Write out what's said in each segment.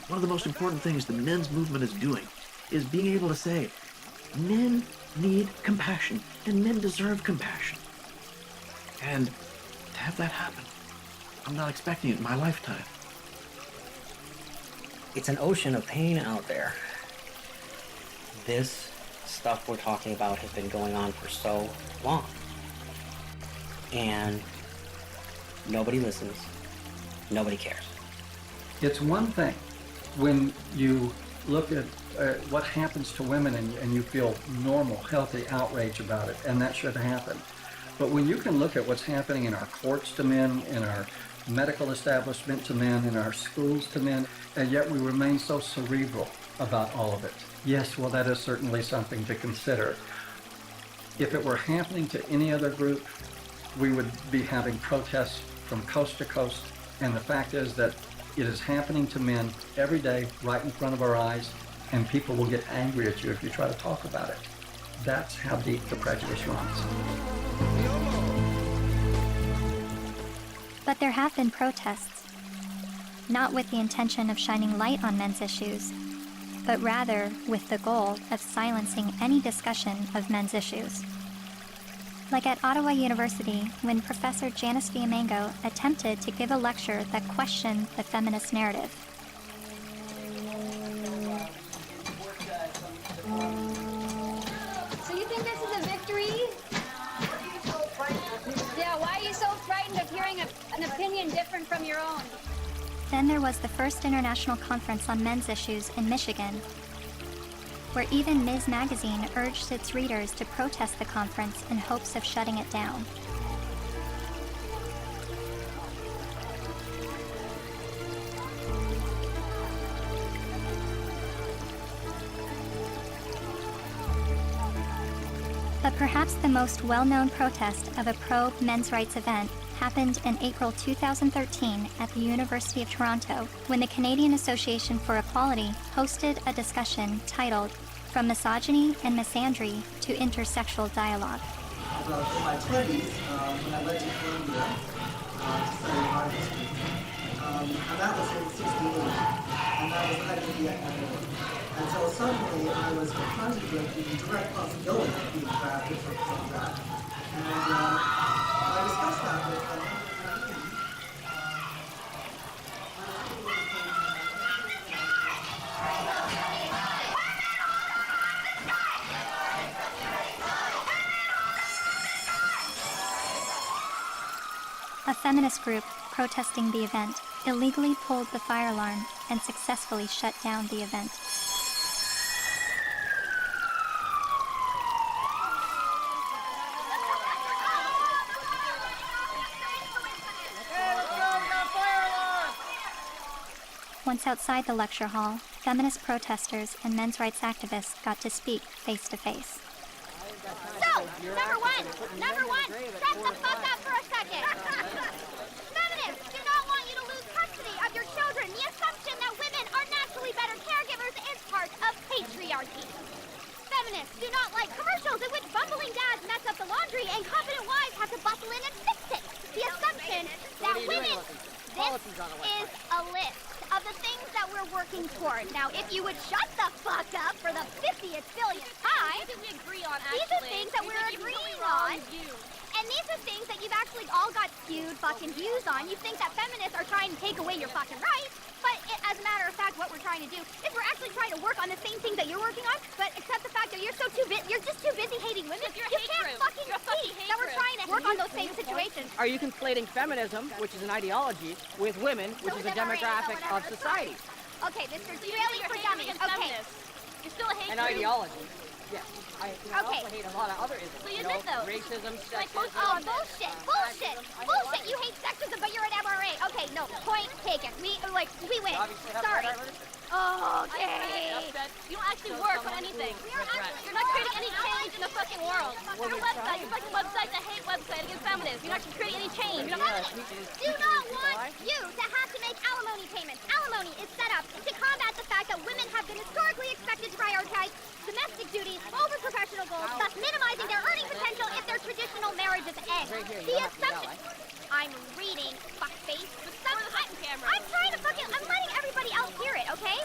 one of the most important things the men's movement is doing is being able to say, men need compassion, and men deserve compassion. And to have that happen, I'm not expecting it in my lifetime. It's an ocean of pain out there. This stuff we're talking about has been going on for so long. And nobody listens. Nobody cares. It's one thing when you look at what happens to women and you feel normal, healthy outrage about it, and that should happen. But when you can look at what's happening in our courts to men, in our medical establishment to men, in our schools to men, and yet we remain so cerebral about all of it. Yes, well, that is certainly something to consider. If it were happening to any other group, we would be having protests from coast to coast. And the fact is that it is happening to men every day, right in front of our eyes, and people will get angry at you if you try to talk about it. That's how deep the prejudice runs. But there have been protests, not with the intention of shining light on men's issues, but rather with the goal of silencing any discussion of men's issues. Like at Ottawa University, when Professor Janice Fiamengo attempted to give a lecture that questioned the feminist narrative. So you think this is a victory? Yeah, why are you so frightened of hearing an opinion different from your own? Then there was the first International Conference on Men's Issues in Michigan, where even Ms. Magazine urged its readers to protest the conference in hopes of shutting it down. But perhaps the most well-known protest of a pro-men's rights event happened in April 2013 at the University of Toronto, when the Canadian Association for Equality hosted a discussion titled From Misogyny and Misandry to Intersexual Dialogue. Well, in my 20s, when I went to Columbia to study art history, and that was in 68, and that was the height of the academic. And so suddenly I was confronted with the direct possibility of being drafted for that. And I discussed that with them. A feminist group protesting the event illegally pulled the fire alarm and successfully shut down the event. Once outside the lecture hall, feminist protesters and men's rights activists got to speak face to face. So, number one, shut the fuck up for a second. Feminists do not want you to lose custody of your children. The assumption that women are naturally better caregivers is part of patriarchy. Feminists do not like commercials in which bumbling dads mess up the laundry and confident wives have to bustle in and fix it. The assumption that women... This is a list of the things that we're working toward. Now, if you would shut the fuck up for the 50th billionth time, we agree on, these are things that we're agreeing on. And these are things that you've actually all got skewed fucking views on. You think that feminists are trying to take away your fucking rights, but as a matter of fact, what we're trying to do is we're actually trying to work on the same things that you're working on, but except the fact that you're just too busy hating women. You can't fucking see that we're trying to work on those same situations. Are you conflating feminism, which is an ideology, with women, which is a demographic of society? Okay, Mr. Really for Dummies. Okay. You're still a hate An group. ideology. Yes. I also hate a lot of other isms. So you admit those? Racism, Like, sexism. oh, bullshit. You hate sexism, but you're an MRA. Okay, no, point taken. We win. Sorry. Okay. You don't actually work on anything. You're not creating any change in the fucking world. Your fucking website's a hate website against feminists. You're not actually creating any change. Feminists do not want you to have to make alimony payments. Alimony is set up to combat the fact that women have been historically expected to prioritize domestic duties over professional goals, thus minimizing their earning potential if their traditional marriages end. The assumption... I'm reading, fuckface. I'm trying to fucking... I'm letting everybody else hear it, okay?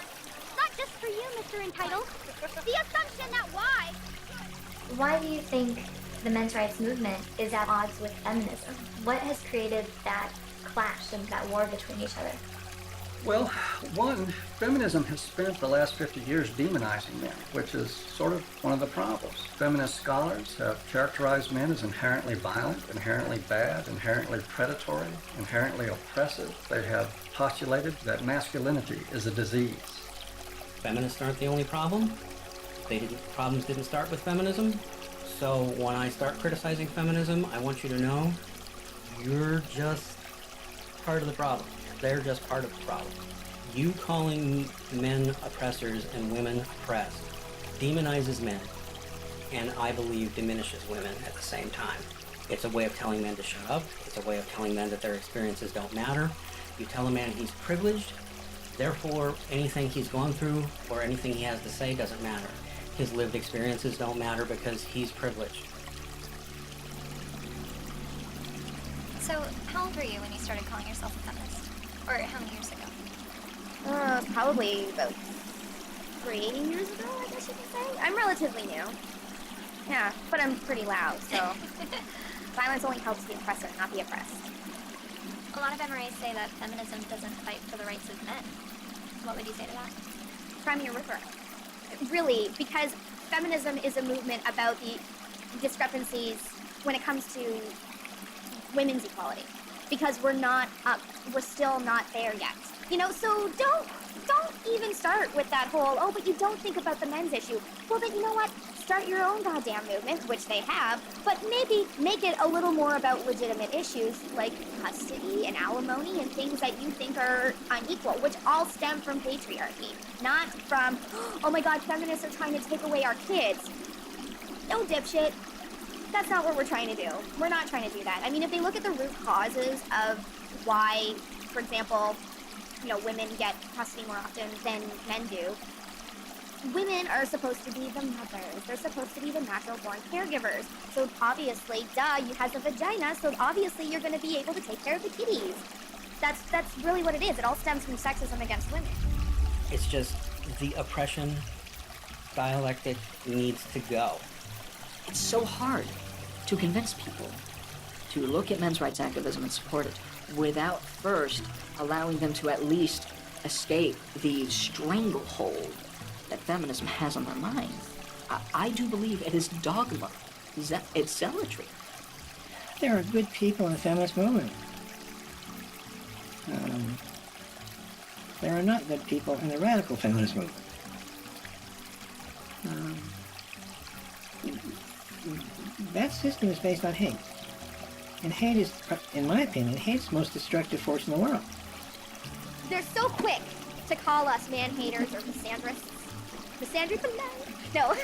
lesser entitled. The assumption that why? Why do you think the men's rights movement is at odds with feminism? What has created that clash and that war between each other? Well, one, feminism has spent the last 50 years demonizing men, which is sort of one of the problems. Feminist scholars have characterized men as inherently violent, inherently bad, inherently predatory, inherently oppressive. They have postulated that masculinity is a disease. Feminists aren't the only problem. Problems didn't start with feminism. So when I start criticizing feminism, I want you to know you're just part of the problem. They're just part of the problem. You calling men oppressors and women oppressed demonizes men, and I believe diminishes women at the same time. It's a way of telling men to shut up. It's a way of telling men that their experiences don't matter. You tell a man he's privileged, therefore anything he's gone through or anything he has to say doesn't matter. His lived experiences don't matter because he's privileged. So, how old were you when you started calling yourself a feminist? Or how many years ago? Probably about 3 years ago, I guess you could say. I'm relatively new. Yeah, but I'm pretty loud, so violence only helps the oppressor, not the oppressed. A lot of MRAs say that feminism doesn't fight for the rights of men. What would you say to that? Cry me a river. Really, because feminism is a movement about the discrepancies when it comes to women's equality. Because we're still not there yet. You know, so don't even start with that whole, oh, but you don't think about the men's issue. Well, then you know what? Start your own goddamn movement, which they have, but maybe make it a little more about legitimate issues like custody and alimony and things that you think are unequal, which all stem from patriarchy, not from, oh my god, feminists are trying to take away our kids. No, dipshit. That's not what we're trying to do. We're not trying to do that. I mean, if they look at the root causes of why, for example, you know, women get custody more often than men do, women are supposed to be the mothers. They're supposed to be the natural-born caregivers. So obviously, you has a vagina, so obviously you're going to be able to take care of the kitties. That's really what it is. It all stems from sexism against women. It's just the oppression dialectic needs to go. It's so hard to convince people to look at men's rights activism and support it without first allowing them to at least escape the stranglehold that feminism has on their minds. I do believe it is dogma. It's zealotry. There are good people in the feminist movement. There are not good people in the radical feminist movement. That system is based on hate. And hate is, in my opinion, hate is the most destructive force in the world. They're so quick to call us man-haters or misandrists. Misandry? No.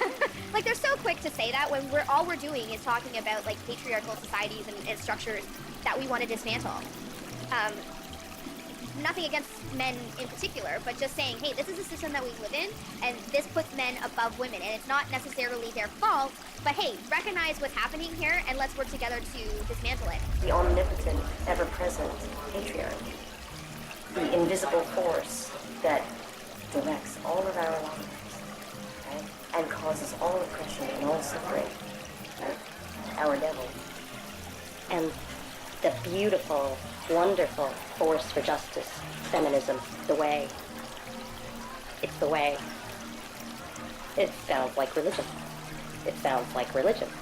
Like, they're so quick to say that when all we're doing is talking about, like, patriarchal societies and structures that we want to dismantle. Nothing against men in particular, but just saying, hey, this is a system that we live in, and this puts men above women, and it's not necessarily their fault, but hey, recognize what's happening here, and let's work together to dismantle it. The omnipotent, ever-present patriarchy, the invisible force that directs all of our lives, right? And causes all oppression and all suffering, right? Our devil. And the beautiful, wonderful force for justice, feminism, the way. It's the way. It sounds like religion. It sounds like religion.